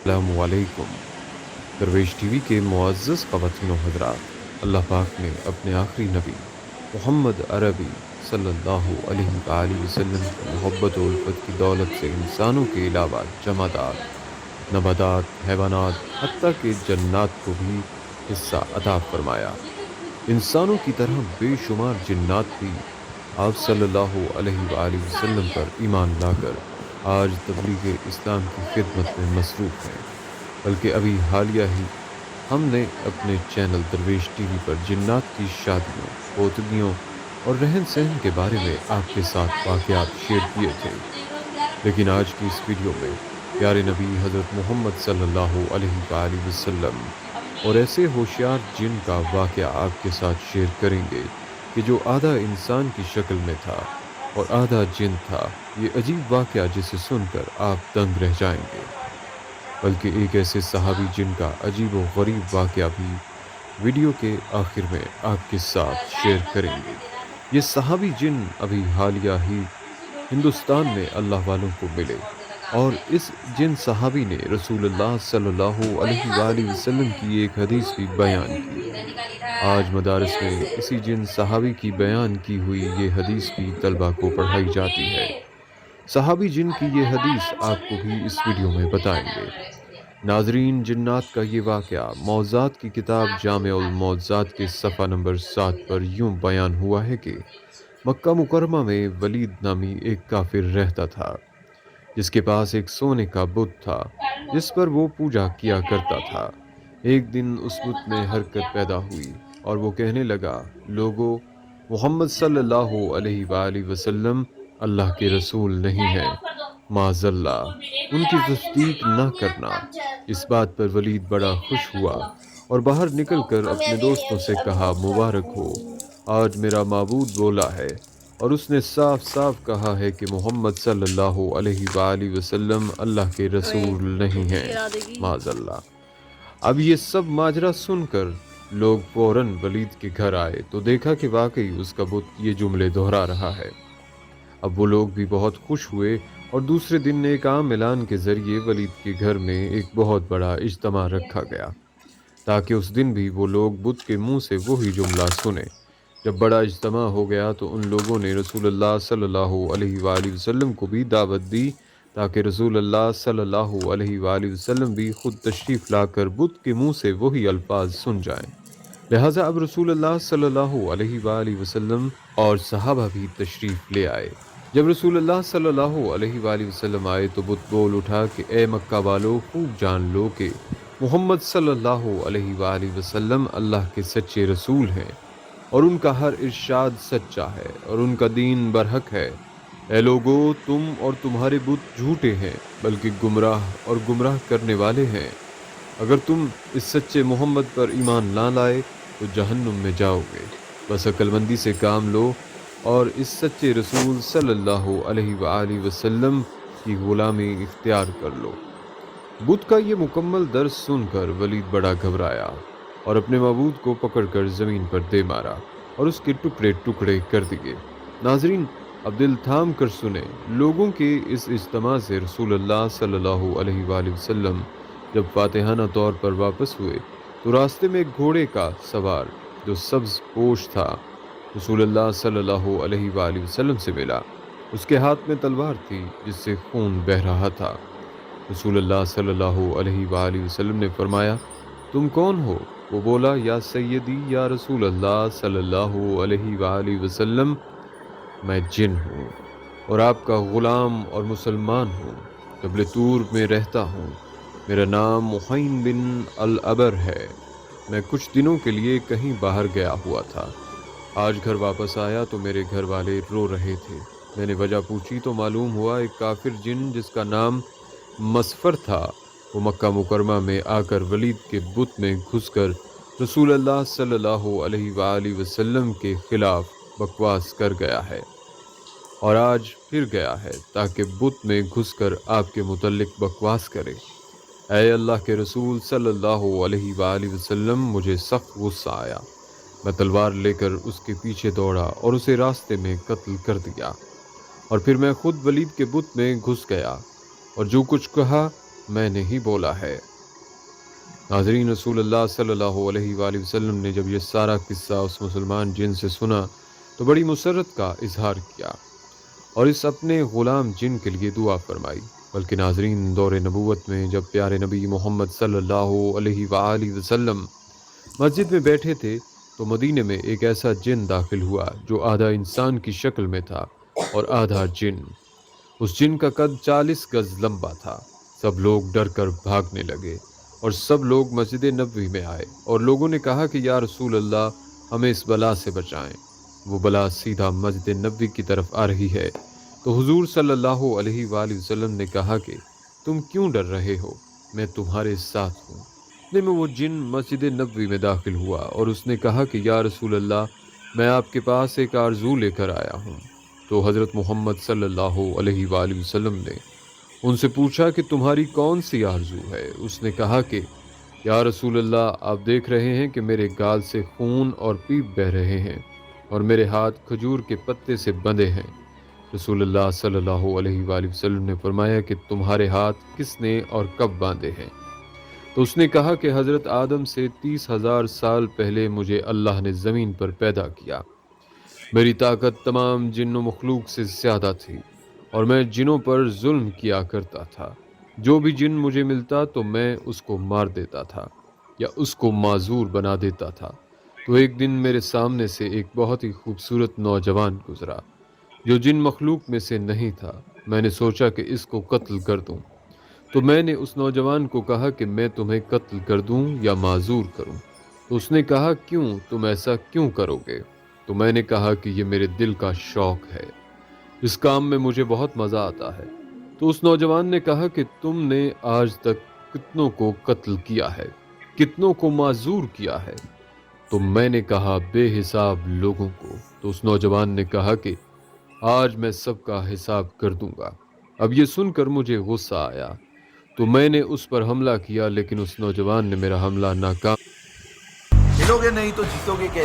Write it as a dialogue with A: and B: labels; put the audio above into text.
A: अस्सलामु अलैकुम। दरवेश टीवी के मुअज़्ज़ज़ ख़वातीन व हज़रात, अल्लाह पाक ने अपने आखिरी नबी मोहम्मद अरबी सल्लल्लाहु अलैहि वआलिहि वसल्लम की मोहब्बत और उल्फत की दौलत से इंसानों के अलावा जमादात, नबातात, हैवानात हत्ता कि जन्नात को भी हिस्सा अता फरमाया। इंसानों की तरह बेशुमार जिन्नात भी आप सल्लल्लाहु अलैहि वआलिहि वसल्लम पर ईमान लाकर आज तबलीग इस्लाम की खिदमत में मसरूफ़ हैं। बल्कि अभी हालिया ही हमने अपने चैनल दरवेश टीवी पर जिन्नात की शादियों, पोतलियों और रहन सहन के बारे में आपके साथ वाक़यात शेयर किए थे। लेकिन आज की इस वीडियो में प्यारे नबी हज़रत मोहम्मद सल्लल्लाहु अलैहि वआलिहि वसल्लम और ऐसे होशियार जिन का वाक़या आपके साथ शेयर करेंगे कि जो आधा इंसान की शक्ल में था और आधा जिन था। ये अजीब वाक़या जिसे सुनकर आप दंग रह जाएंगे। बल्कि एक ऐसे सहाबी जिनका अजीब व गरीब वाक़या भी वीडियो के आखिर में आपके साथ शेयर करेंगे। ये सहाबी जिन अभी हालिया ही हिंदुस्तान में अल्लाह वालों को मिले और इस जिन सहाबी ने रसूलुल्लाह सल्लल्लाहु अलैहि वसल्लम की एक हदीस भी बयान की। आज मदारस में इसी जिन सहाबी की बयान की हुई ये हदीस भी तलबा को पढ़ाई जाती है। सहाबी जिन की ये हदीस आपको भी इस वीडियो में बताएंगे। नाजरीन, जिन्नात का ये वाक़या मौज़ात की किताब जामे-उल मौज़ात के सफ़ा नंबर 7 पर यूँ बयान हुआ है कि मक्का मुकरमा में वलीद नामी एक काफिर रहता था, जिसके पास एक सोने का बुत था जिस पर वो पूजा किया करता था। एक दिन उस बुत में हरकत पैदा हुई और वो कहने लगा, लोगो, मोहम्मद सल्लल्लाहु अलैहि वआलिहि वसल्लम अल्लाह के रसूल नहीं हैं, माज़ल्ला, उनकी तस्दीक न करना। इस बात पर वलीद बड़ा खुश हुआ और बाहर निकलकर अपने दोस्तों से कहा, मुबारक हो, आज मेरा माबूद बोला है और उसने साफ साफ कहा है कि मोहम्मद सल्लल्लाहु अलैहि वआलिहि वसल्लम अल्लाह के रसूल नहीं हैं, माज़ल्ला। अब ये सब माजरा सुनकर लोग फौरन वलीद के घर आए तो देखा कि वाकई उसका बुत ये जुमले दोहरा रहा है। अब वो लोग भी बहुत खुश हुए और दूसरे दिन एक आम ऐलान के जरिए वलीद के घर में एक बहुत बड़ा इज्तिमा रखा गया ताकि उस दिन भी वो लोग बुत के मुंह से वही जुमला सुने। जब बड़ा इज्तिमा हो गया तो उन लोगों ने रसूलुल्लाह सल्लल्लाहु अलैहि वसल्लम को भी दावत दी ताकि रसूलुल्लाह सल्लल्लाहु अलैहि वसल्लम भी खुद तशरीफ़ लाकर बुत के मुंह से वही अल्फाज सुन जाएं। लिहाजा अब रसूलुल्लाह सल्लल्लाहु अलैहि वसल्लम और सहाबा भी तशरीफ़ ले आए। जब रसूलुल्लाह सल्लल्लाहु अलैहि वसल्लम आए तो बुत बोल उठा कि ए मक्का वालों, खूब जान लो कि मोहम्मद सल्लल्लाहु अलैहि वसल्लम अल्लाह के सच्चे रसूल हैं और उनका हर इरशाद सच्चा है और उनका दीन बरहक है। ए लोगो, तुम और तुम्हारे बुत झूठे हैं, बल्कि गुमराह और गुमराह करने वाले हैं। अगर तुम इस सच्चे मोहम्मद पर ईमान ना लाए तो जहन्नुम में जाओगे। बस अक्लमंदी से काम लो और इस सच्चे रसूल सल्लल्लाहु अलैहि वसल्लम की गुलामी इख्तियार कर लो। बुत का ये मुकम्मल दर्स सुनकर वलीद बड़ा घबराया और अपने मबूद को पकड़कर ज़मीन पर दे मारा और उसके टुकड़े टुकड़े कर दिए। नाजरीन, अब दिल थाम कर सुने। लोगों के इस इज्तिमा से रसूलुल्लाह सल्लल्लाहु अलैहि वसल्लम जब फातिहाना तौर पर वापस हुए तो रास्ते में एक घोड़े का सवार जो सब्ज़ पोश था रसूलुल्लाह सल्लल्लाहु अलैहि वसल्लम से मिला। उसके हाथ में तलवार थी जिससे खून बह रहा था। रसूलुल्लाह सल्लल्लाहु अलैहि वसल्लम ने फरमाया, तुम कौन हो? वो बोला, या सैयदी या रसूलुल्लाह सल्लल्लाहु अलैहि वसल्लम, मैं जिन हूँ और आपका ग़ुलाम और मुसलमान हूँ। जबल तूर में रहता हूँ। मेरा नाम मुहैन बिन अल-अबर है। मैं कुछ दिनों के लिए कहीं बाहर गया हुआ था। आज घर वापस आया तो मेरे घर वाले रो रहे थे। मैंने वजह पूछी तो मालूम हुआ एक काफिर जिन जिसका नाम मसफर था वो मक्का मुकरमा में आकर वलीद के बुत में घुसकर रसूलुल्लाह सल्लल्लाहु अलैहि वसल्लम के खिलाफ बकवास कर गया है और आज फिर गया है ताकि बुत में घुसकर आपके मुतल्लिक बकवास करे। ऐ अल्लाह के रसूल सल्लल्लाहु अलैहि वसल्लम, मुझे सख्त गुस्सा आया। मैं तलवार लेकर उसके पीछे दौड़ा और उसे रास्ते में कत्ल कर दिया और फिर मैं खुद वलीद के बुत में घुस गया और जो कुछ कहा میں نے ہی بولا ہے۔ ناظرین، رسول اللہ صلی اللہ علیہ وآلہ وسلم نے جب یہ سارا قصہ اس مسلمان جن سے سنا تو بڑی مسرت کا اظہار کیا اور اس اپنے غلام جن کے لیے دعا فرمائی۔ بلکہ ناظرین، دور نبوت میں جب پیارے نبی محمد صلی اللہ علیہ وآلہ وسلم مسجد میں بیٹھے تھے تو مدینے میں ایک ایسا جن داخل ہوا جو آدھا انسان کی شکل میں تھا اور آدھا جن۔ اس جن کا قد 40 گز لمبا تھا۔ سب لوگ ڈر کر بھاگنے لگے اور سب لوگ مسجد نبوی میں آئے اور لوگوں نے کہا کہ یا رسول اللہ، ہمیں اس بلا سے بچائیں۔ وہ بلا سیدھا مسجد نبوی کی طرف آ رہی ہے۔ تو حضور صلی اللہ علیہ وآلہ وسلم نے کہا کہ تم کیوں ڈر رہے ہو، میں تمہارے ساتھ ہوں۔ اتنے میں وہ جن مسجد نبوی میں داخل ہوا اور اس نے کہا کہ یا رسول اللہ، میں آپ کے پاس ایک آرزو لے کر آیا ہوں۔ تو حضرت محمد صلی اللہ علیہ وآلہ وسلم نے ان سے پوچھا کہ تمہاری کون سی آرزو ہے؟ اس نے کہا کہ یا رسول اللہ، آپ دیکھ رہے ہیں کہ میرے گال سے خون اور پیپ بہہ رہے ہیں اور میرے ہاتھ کھجور کے پتے سے بندھے ہیں۔ رسول اللہ صلی اللہ علیہ وآلہ وسلم نے فرمایا کہ تمہارے ہاتھ کس نے اور کب باندھے ہیں؟ تو اس نے کہا کہ حضرت آدم سے 30,000 سال پہلے مجھے اللہ نے زمین پر پیدا کیا۔ میری طاقت تمام جن و مخلوق سے زیادہ تھی اور میں جنوں پر ظلم کیا کرتا تھا۔ جو بھی جن مجھے ملتا تو میں اس کو مار دیتا تھا یا اس کو معذور بنا دیتا تھا۔ تو ایک دن میرے سامنے سے ایک بہت ہی خوبصورت نوجوان گزرا جو جن مخلوق میں سے نہیں تھا۔ میں نے سوچا کہ اس کو قتل کر دوں، تو میں نے اس نوجوان کو کہا کہ میں تمہیں قتل کر دوں یا معذور کروں؟ تو اس نے کہا کیوں، تم ایسا کیوں کرو گے؟ تو میں نے کہا کہ یہ میرے دل کا شوق ہے، اس کام میں مجھے بہت مزہ آتا ہے۔ تو اس نوجوان نے کہا کہ تم نے آج تک کتنوں کو قتل کیا ہے، کتنوں کو معذور کیا ہے؟ تو میں نے کہا بے حساب لوگوں کو۔ تو اس نوجوان نے کہا کہ آج میں سب کا حساب کر دوں گا۔ اب یہ سن کر مجھے غصہ آیا تو میں نے اس پر حملہ کیا، لیکن اس نوجوان نے میرا حملہ ناکام
B: کھیلو گے نہیں تو جیتو گے کیسے؟